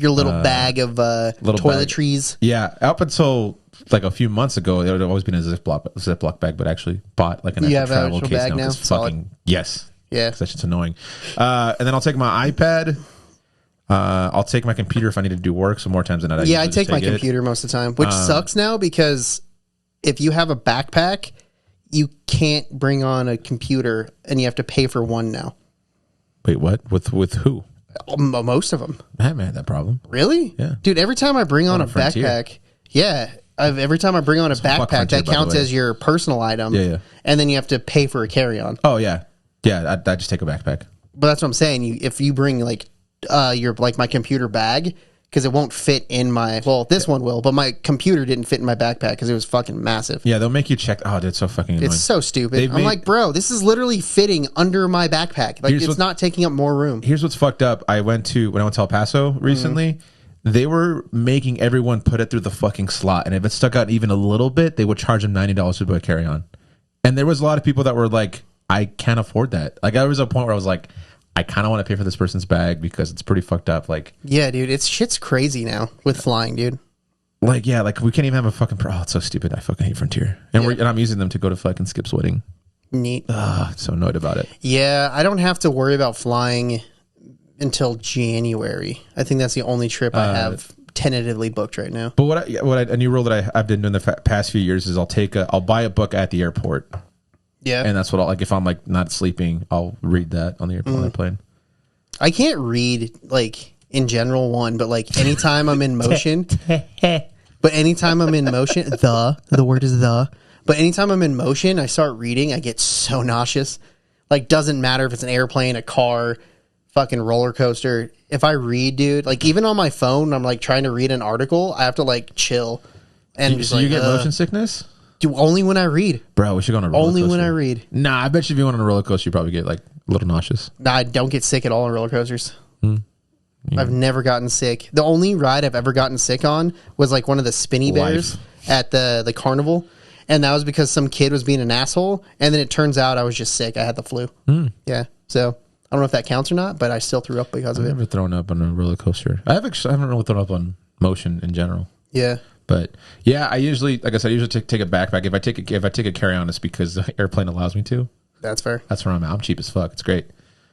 bag of toiletries. Yeah, up until like a few months ago, it would always been a Ziploc bag, but I actually bought like an You actual have an travel actual case bag now. now? 'Cause fucking yes, Yeah. 'cause that shit's annoying. And then I'll take my iPad. I'll take my computer if I need to do work. So more times than not, Yeah, I usually take just my it. computer most of the time, which sucks now because if you have a backpack, you can't bring on a computer and you have to pay for one now. Wait, what? With who? Most of them. I haven't had that problem. Really? Yeah. Dude, every time I bring on a Frontier. backpack, every time I bring on a fuck backpack, Frontier, that by the counts way. as your personal item. Yeah, yeah. And then you have to pay for a carry-on. Oh yeah, yeah. I just take a backpack. But that's what I'm saying. If you bring like your like my computer bag, because it won't fit in my this one will, but my computer didn't fit in my backpack because it was fucking massive. Yeah, they'll make you check. Oh, dude, it's so fucking annoying. It's so stupid. They've I'm made- like, bro, this is literally fitting under my backpack. Like, it's not taking up more room. Here's what's fucked up. When I went to El Paso recently, they were making everyone put it through the fucking slot, and if it stuck out even a little bit, they would charge them $90 to put a carry on. And there was a lot of people that were like, I can't afford that. Like, there was a point where I was like, I kind of want to pay for this person's bag because it's pretty fucked up. Like, Yeah, dude, shit's crazy now with flying, dude. like we can't even have a fucking. Oh, it's so stupid. I fucking hate Frontier, and and I'm using them to go to fucking Skip's wedding. Neat. So annoyed about it. Yeah, I don't have to worry about flying until January. I think that's the only trip I have tentatively booked right now. But a new rule that I've been doing the past few years is I'll buy a book at the airport. Yeah. And that's what like if I'm like not sleeping, I'll read that on the airplane. I can't read like in general but like anytime I'm in motion, the word is the, but anytime I'm in motion, I start reading, I get so nauseous. Like, doesn't matter if it's an airplane, a car, fucking roller coaster. If I read, dude, like even on my phone, I'm like trying to read an article, I have to like chill. And So you get motion sickness? Dude, only when I read. Bro, we should go on a roller Only coaster. when I read. Nah, I bet you if you went on a roller coaster, you probably get like a little nauseous. Nah, I don't get sick at all on roller coasters. I've never gotten sick. The only ride I've ever gotten sick on was like one of the spinny bears at the carnival. And that was because some kid was being an asshole. And then it turns out I was just sick. I had the flu. Yeah. So I don't know if that counts or not, but I still threw up because of I've it. never thrown up on a roller coaster. I haven't really thrown up on motion in general. Yeah. But yeah, I usually take a backpack. If I take a carry on, it's because the airplane allows me to. That's fair. That's where I'm at. I'm cheap as fuck. It's great.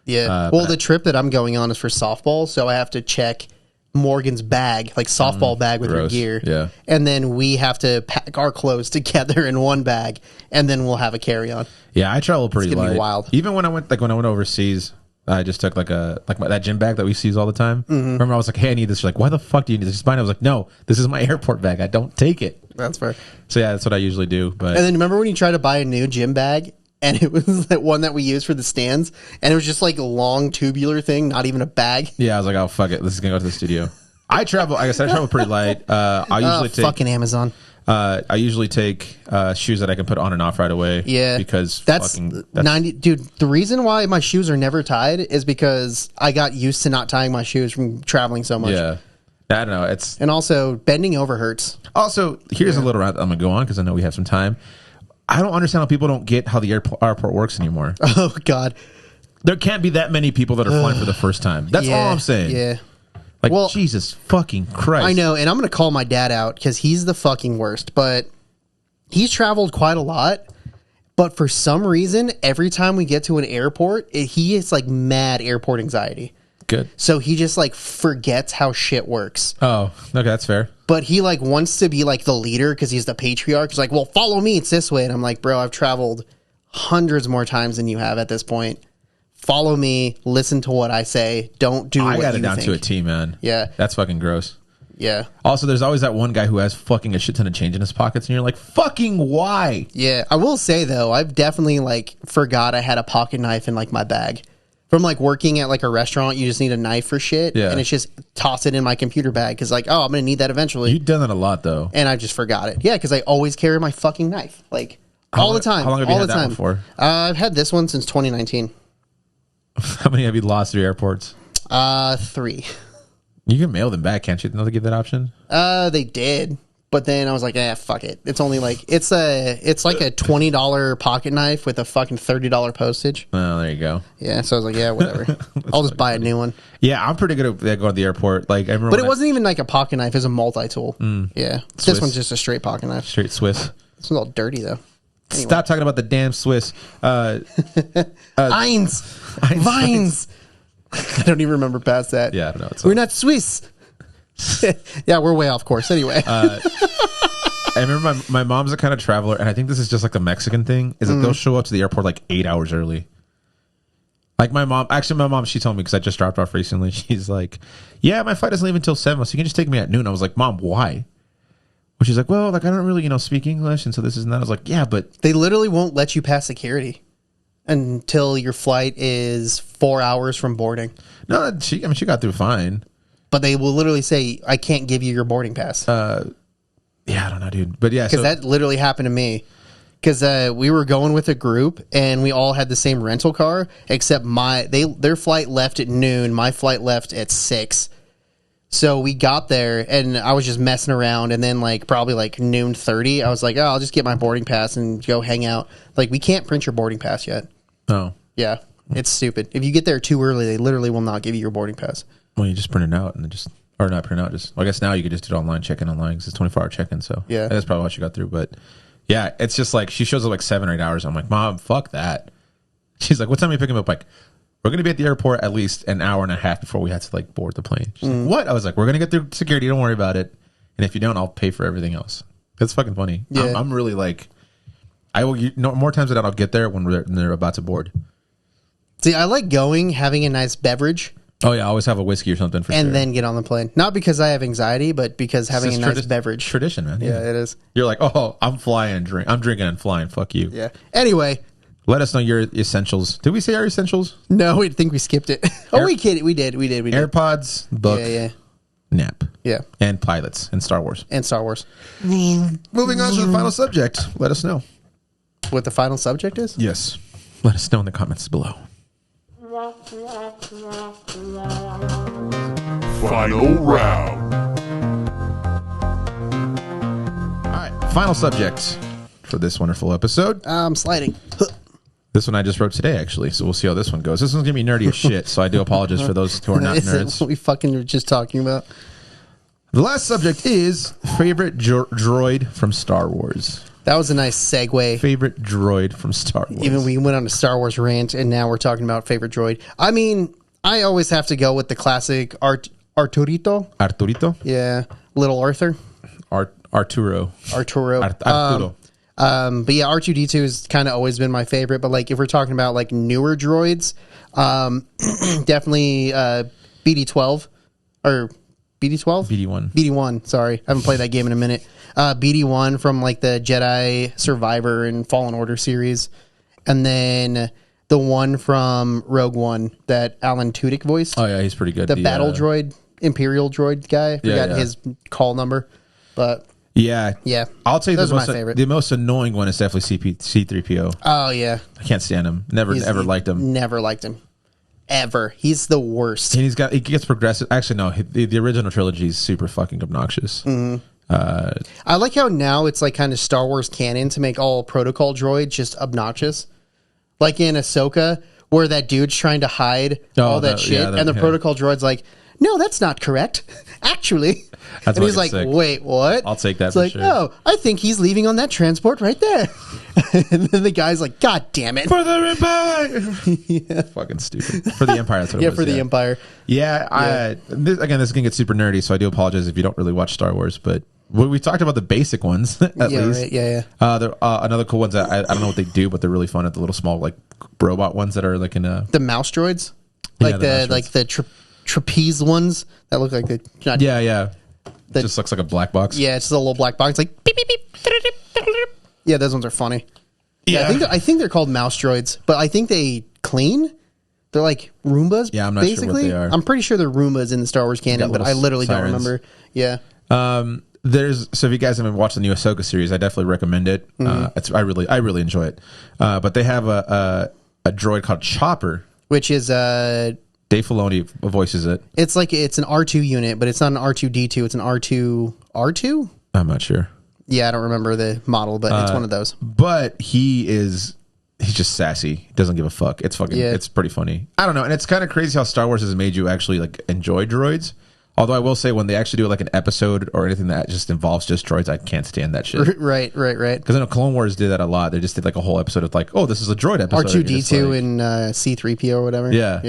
Yeah. Well, the trip that I'm going on is for softball, so I have to check Morgan's bag, like softball bag with her gross. gear. Yeah. And then we have to pack our clothes together in one bag, and then we'll have a carry-on. Yeah, I travel pretty gonna be light. wild. Even when I went overseas, I just took that gym bag that we use all the time. Remember, I was like, "Hey, I need this." She's like, "Why the fuck do you need this?" Just mine. I was like, "No, this is my airport bag. I don't take it." That's fair. So yeah, that's what I usually do. But And then remember when you tried to buy a new gym bag, and it was that one that we used for the stands, and it was just like a long tubular thing, not even a bag. yeah, I was like, "Oh fuck it, this is gonna go to the studio." I travel. I guess I travel pretty light. I usually take Fucking Amazon. I usually take shoes that I can put on and off right away. Yeah, because that's 90. Dude, the reason why my shoes are never tied is because I got used to not tying my shoes from traveling so much. Yeah, I don't know. It's And also, bending over hurts. also here's a little route I'm gonna go on because I know we have some time. I don't understand how people don't get how the airport works anymore. Oh God. There can't be that many people that are flying for the first time. That's all I'm saying. Yeah. Like, Well, Jesus fucking Christ. I know, and I'm going to call my dad out because he's the fucking worst, but he's traveled quite a lot. But for some reason, every time we get to an airport, he is like mad airport anxiety. Good. So he just like forgets how shit works. Oh, okay, that's fair. But he like wants to be like the leader because he's the patriarch. He's like, well, follow me. It's this way. And I'm like, bro, I've traveled hundreds more times than you have at this point. Follow me. Listen to what I say. Don't do what I got it you down think. to a T, man. Yeah. That's fucking gross. Yeah. Also, there's always that one guy who has fucking a shit ton of change in his pockets, and you're like, fucking why? Yeah. I will say, though, I've definitely like forgot I had a pocket knife in like my bag. From like working at like a restaurant, you just need a knife for shit. Yeah. And it's just toss it in my computer bag because like, oh, I'm going to need that eventually. You've done that a lot, though. And I just forgot it. Yeah, because I always carry my fucking knife. Like, all the time. How long have you all had the that time. before? I've had this one since 2019. How many have you lost through airports? 3. You can mail them back, can't you? Don't they give that option? They did. But then I was like, fuck it. It's only like, it's like a $20 pocket knife with a fucking $30 postage. Oh, there you go. Yeah, so I was like, yeah, whatever. I'll just buy a new one. Yeah, I'm pretty good at going to the airport. Like everyone, But it wasn't even like a pocket knife. It was a multi-tool. Yeah. Swiss. This one's just a straight pocket knife. straight Swiss. This one's all dirty, though. Anyway. Stop talking about the damn Swiss. Vines. Vines. I don't even remember past that. Yeah, I don't know. It's We're not Swiss. Yeah, we're way off course. Anyway. I remember my mom's a kind of traveler, and I think this is just like a Mexican thing, is that they'll show up to the airport like 8 hours early. Like my mom, she told me because I just dropped off recently. She's like, "Yeah, my flight doesn't leave until 7, so you can just take me at noon." I was like, "Mom, why?" Well, she's like, "Well, like I don't really, speak English, and so this is and that." I was like, "Yeah, but They literally won't let you pass security until your flight is 4 hours from boarding. no." She got through fine. But they will literally say, "I can't give you your boarding pass." Yeah, I don't know, dude. But yeah, Because that literally happened to me. Because we were going with a group and we all had the same rental car, except their flight left at noon. My flight left at 6. So we got there and I was just messing around. And then probably noon 30, I was like, "Oh, I'll just get my boarding pass and go hang out." Like, we can't print your boarding pass yet. oh, Yeah, it's stupid. If you get there too early, they literally will not give you your boarding pass. well, you just print it out and or not print it out. I guess now you could just do it online, check in online because it's 24-hour check-in. So Yeah. that's probably what she got through. But yeah, it's just like she shows up 7 or 8 hours. I'm like, "Mom, fuck that." She's like, "What time are you picking me up?" Like, "We're going to be at the airport at least an hour and a half before we had to board the plane." She's like, "What?" I was like, "We're going to get through security. Don't worry about it. And if you don't, I'll pay for everything else." That's fucking funny. Yeah. I'm really I will, more times than not, I'll get there when they're about to board. See, I like having a nice beverage, Oh yeah, I always have a whiskey or something for and sure. then get on the plane. Not because I have anxiety, but because having a nice beverage. Tradition, man. Yeah, it is. You're like, "Oh, I'm drinking and flying. Fuck you." Yeah. Anyway, Let us know your essentials. Did we say our essentials? no, I think we skipped it. We did. We did. AirPods, book, Yeah. nap, Yeah. and pilots and Star Wars. And Star Wars. Moving on to the final subject. Let us know. What the final subject is? Yes. Let us know in the comments below. Final round. All right. Final subject for this wonderful episode. I'm sliding. This one I just wrote today, actually. So we'll see how this one goes. This one's going to be nerdy as shit. So I do apologize for those who are not Is it nerds. what we fucking were just talking about? The last subject is favorite droid from Star Wars. That was a nice segue. Favorite droid from Star Wars. Even we went on a Star Wars rant, and now we're talking about favorite droid. I mean, I always have to go with the classic Arturito. Arturito? Yeah, Little Arthur. Arturo. Arturo. Arturo. But yeah, R2D2 has kind of always been my favorite. But if we're talking about newer droids, definitely BD12 or BD12, BD1. BD1. Sorry, I haven't played that game in a minute. BD1 from the Jedi Survivor and Fallen Order series, and then the one from Rogue One that Alan Tudyk voiced. Oh yeah, he's pretty good. The battle droid, Imperial droid guy. I forgot his call number, but. Yeah. I'll tell you Those are my favorite. the most annoying one is definitely C3PO. Oh yeah, I can't stand him. Never liked him. Never liked him. Ever. He's the worst. And he gets progressive. Actually, no. The original trilogy is super fucking obnoxious. Mm-hmm. I like how now it's kind of Star Wars canon to make all protocol droids just obnoxious. Like in Ahsoka, where that dude's trying to hide all that shit, and the protocol droid's like, "No, that's not correct. Actually." That's and he's like, sick. "Wait, what?" I'll take that It's for like, sure. "Oh, I think he's leaving on that transport right there." And then the guy's like, "God damn it." For the Empire! Fucking stupid. For the Empire, that's what it was. For the Empire. Yeah, this is going to get super nerdy, so I do apologize if you don't really watch Star Wars, but we talked about the basic ones, at least. Right, yeah. Another cool ones that I don't know what they do, but they're really fun, at the little small, robot ones that are in a... The mouse droids? Yeah, the mouse droids. The trapeze ones that look like the... Yeah. It just looks like a black box. Yeah, it's just a little black box. Like, beep, beep, beep. Yeah, those ones are funny. Yeah. I think they're called mouse droids, but I think they clean. They're like Roombas. Yeah, I'm not sure what they are. I'm pretty sure they're Roombas in the Star Wars canon, but I literally don't remember. Yeah. So if you guys haven't watched the new Ahsoka series, I definitely recommend it. I really enjoy it. But they have a droid called Chopper, Which is Dave Filoni voices it. it's an R2 unit, but it's not an R2D2. It's an R2. I'm not sure. Yeah, I don't remember the model, but it's one of those. But he's just sassy. He doesn't give a fuck. It's fucking. Yeah. It's pretty funny. I don't know, and it's kind of crazy how Star Wars has made you actually enjoy droids. Although I will say, when they actually do an episode or anything that just involves just droids, I can't stand that shit. Right. Because I know Clone Wars did that a lot. They just did a whole episode of oh, this is a droid episode. R2D2 and C3PO or whatever. Yeah.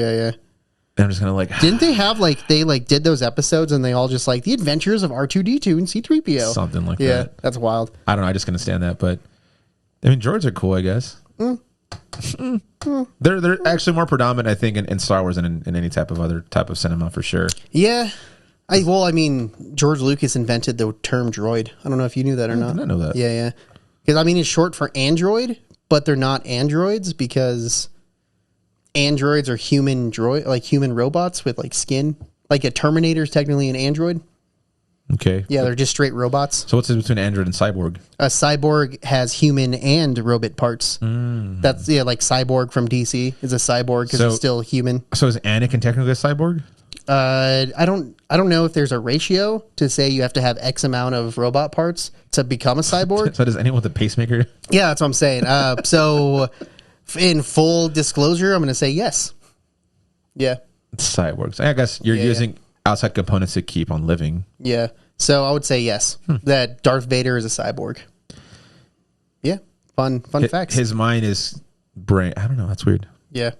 And I'm just kind of Didn't they have they did those episodes and they all just the adventures of R2D2 and C3PO? something like Yeah, that. that's wild. I don't know. I just couldn't stand that. But I mean, droids are cool, I guess. They're actually more predominant, I think, in Star Wars than in any type of cinema for sure. Yeah. I mean, George Lucas invented the term droid. I don't know if you knew that or not. I didn't know that. Yeah. Because, I mean, it's short for android, but they're not androids because androids are human robots with, like, skin. Like a Terminator is technically an android. Okay. Yeah, they're just straight robots. So what's the difference between android and cyborg? A cyborg has human and robot parts. That's, like Cyborg from DC is a cyborg because it's still human. So is Anakin technically a cyborg? I don't know if there's a ratio to say you have to have X amount of robot parts to become a cyborg. So does anyone with a pacemaker? Yeah, that's what I'm saying. So in full disclosure, I'm going to say yes. Yeah. Cyborgs. I guess you're using outside components to keep on living. Yeah. So I would say yes, that Darth Vader is a cyborg. Yeah. Fun facts. His mind is brain. I don't know. That's weird. Yeah.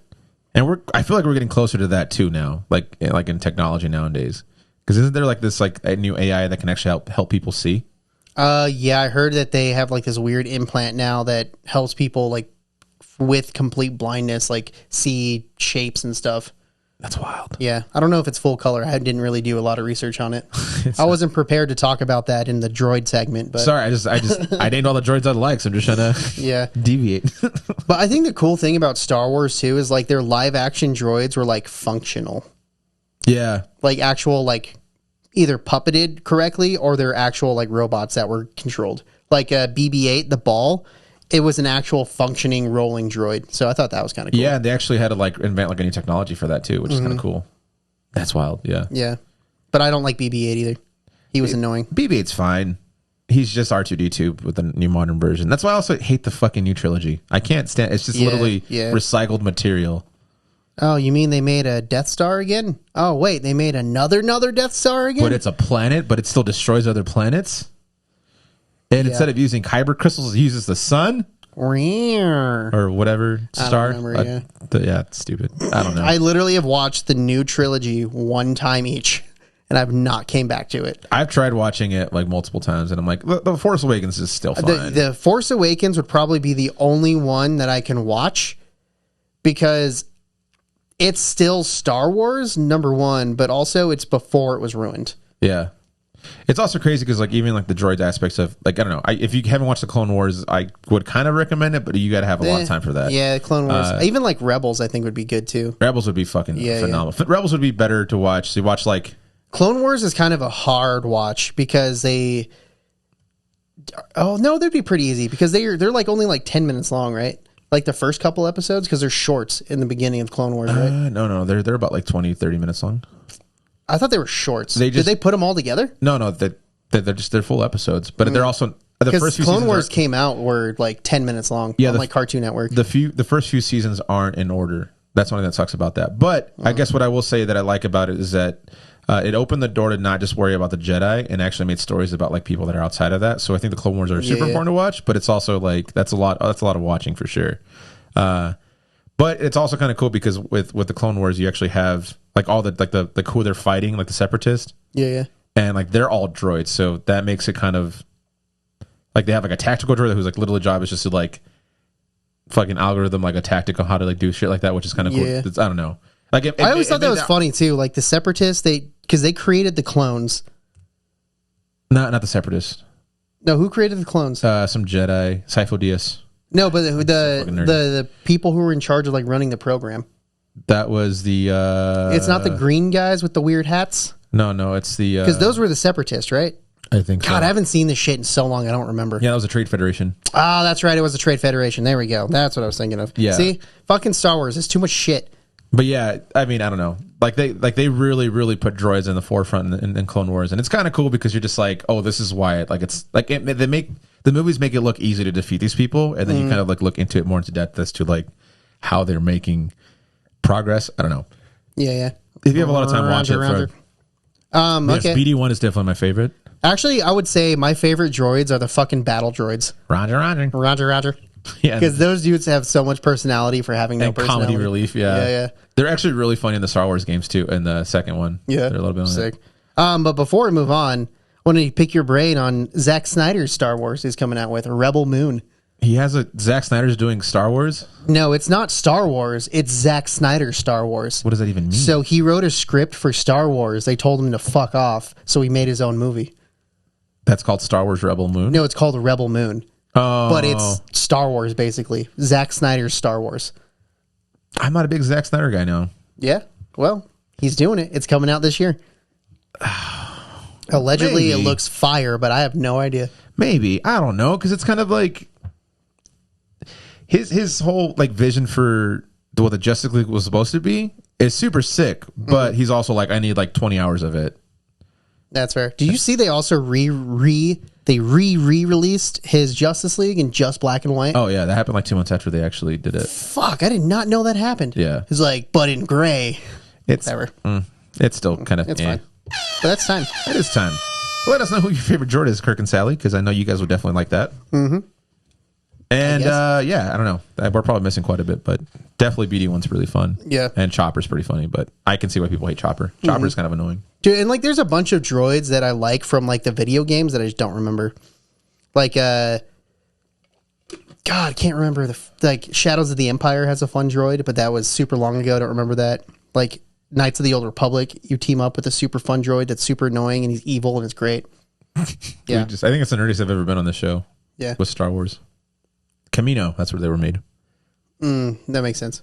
And I feel like we're getting closer to that too now, like in technology nowadays. Because isn't there like this like a new AI that can actually help people see? Yeah, I heard that they have like this weird implant now that helps people like with complete blindness, like see shapes and stuff. That's wild. Yeah, I don't know if it's full color. I didn't really do a lot of research on it. I wasn't prepared to talk about that in the droid segment. But sorry, I named all the droids I like, so I'm just trying to deviate. But I think the cool thing about Star Wars too is like their live action droids were like functional. Yeah, like actual like either puppeted correctly or they're actual like robots that were controlled. Like a BB-8, the ball. It was an actual functioning rolling droid. So I thought that was kind of cool. Yeah, they actually had to like invent like a new technology for that too, which is kind of cool. That's wild. Yeah. Yeah. But I don't like BB-8 either. He was annoying. BB-8's fine. He's just R2-D2 with a new modern version. That's why I also hate the fucking new trilogy. I can't stand it's just literally recycled material. Oh, you mean they made a Death Star again? Oh, wait, they made another Death Star again? But it's a planet, but it still destroys other planets. And instead of using kyber crystals, it uses the sun or whatever star. It's stupid. I don't know. I literally have watched the new trilogy one time each, and I've not came back to it. I've tried watching it like multiple times, and I'm like, The Force Awakens is still fine. The Force Awakens would probably be the only one that I can watch because it's still Star Wars, number one, but also it's before it was ruined. Yeah. It's also crazy because like even like the droid aspects of like I don't know if you haven't watched the Clone Wars I would kind of recommend it but you got to have a lot of time for that. Yeah, Clone Wars. Even like Rebels I think would be good too. Rebels would be fucking phenomenal. Rebels would be better to watch. So you watch like Clone Wars is kind of a hard watch because they'd be pretty easy because they're like only like 10 minutes long, right? Like the first couple episodes because they're shorts in the beginning of Clone Wars, right? No, they're about like 20-30 minutes long. I thought they were shorts. Did they put them all together? No, they're full episodes, but they're also the first few Clone Wars came out were like 10 minutes long. Yeah, on like Cartoon Network. The first few seasons aren't in order. That's one thing that sucks about that. But I guess what I will say that I like about it is that it opened the door to not just worry about the Jedi and actually made stories about like people that are outside of that. So I think the Clone Wars are super important to watch, but it's also like that's a lot of watching for sure. But it's also kind of cool because with the Clone Wars, you actually have like all the who they're fighting, like the Separatists. Yeah. And like they're all droids, so that makes it kind of like they have like a tactical droid who's like literally job is just to like fucking algorithm like a tactic on how to like do shit like that, which is kind of cool. I don't know. Like I always thought that was funny too. Like the Separatists, because they created the clones. Not the Separatists. No, who created the clones? Some Jedi, Sifo Dyas. No, but the people who were in charge of like running the program. That was the. It's not the green guys with the weird hats. No, it's the because those were the Separatists, right? I think. God, I haven't seen this shit in so long. I don't remember. Yeah, that was a Trade Federation. Oh, that's right. It was a Trade Federation. There we go. That's what I was thinking of. Yeah. See, fucking Star Wars. It's too much shit. But yeah, I mean, I don't know. Like they really put droids in the forefront in Clone Wars, and it's kind of cool because you're just like, oh, this is why they make the movies make it look easy to defeat these people, and then you kind of like look into it more into depth as to like how they're making progress. I don't know. Yeah. If you have a lot of time, watch it. Okay. BD-1 is definitely my favorite. Actually, I would say my favorite droids are the fucking battle droids. Roger. Yeah, because those dudes have so much personality for having no personality. Comedy relief. Yeah. They're actually really funny in the Star Wars games too. In the second one, they're a little bit sick. But before we move on, I want to pick your brain on Zack Snyder's Star Wars he's coming out with Rebel Moon. He has a Zack Snyder's doing Star Wars. No, it's not Star Wars. It's Zack Snyder's Star Wars. What does that even mean? So he wrote a script for Star Wars. They told him to fuck off, so he made his own movie. That's called Star Wars Rebel Moon? No, it's called Rebel Moon. Oh. But it's Star Wars, basically. Zack Snyder's Star Wars. I'm not a big Zack Snyder guy now. Yeah, well, he's doing it. It's coming out this year. Allegedly, Maybe. it looks fire, but I have no idea. Maybe. I don't know, because it's kind of like his whole like vision for what the Justice League was supposed to be is super sick, but he's also like, I need like 20 hours of it. That's fair. Did you see they also re-released his Justice League in just black and white? Oh yeah, that happened like 2 months after they actually did it. Fuck, I did not know that happened. Yeah. It's like, but in gray. It's Whatever. It's still kind of It's fine. But that's time. It is time. Let us know who your favorite Droid is, Kirk and Sally, because I know you guys would definitely like that. Mm-hmm. And yeah, I don't know. We're probably missing quite a bit, but definitely BD1's really fun. Yeah. And Chopper's pretty funny, but I can see why people hate Chopper. Chopper's kind of annoying. Dude, and like there's a bunch of droids that I like from like the video games that I just don't remember. Like God, I can't remember like Shadows of the Empire has a fun droid, but that was super long ago. I don't remember that. Like Knights of the Old Republic, you team up with a super fun droid that's super annoying and he's evil and it's great. Yeah. I think it's the nerdiest I've ever been on this show. Yeah. With Star Wars. Camino, that's where they were made. That makes sense.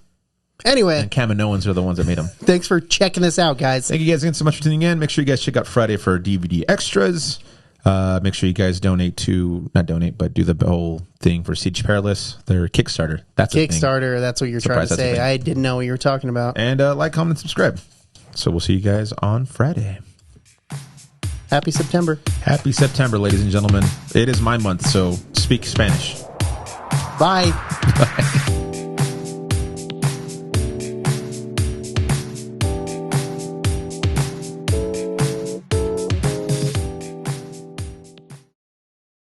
Anyway, And Kaminoans are the ones that made them. thanks for checking this out, guys. Thank you guys again so much for tuning in. Make sure you guys check out Friday for DVD extras. Make sure you guys not donate, but do the whole thing for Siege Perilous, their Kickstarter. That's a thing. Kickstarter, that's what you're Surprise, trying to that's a say. thing. I didn't know what you were talking about. And like, comment, and subscribe. So we'll see you guys on Friday. Happy September. Happy September, ladies and gentlemen. It is my month, so speak Spanish. Bye. Bye.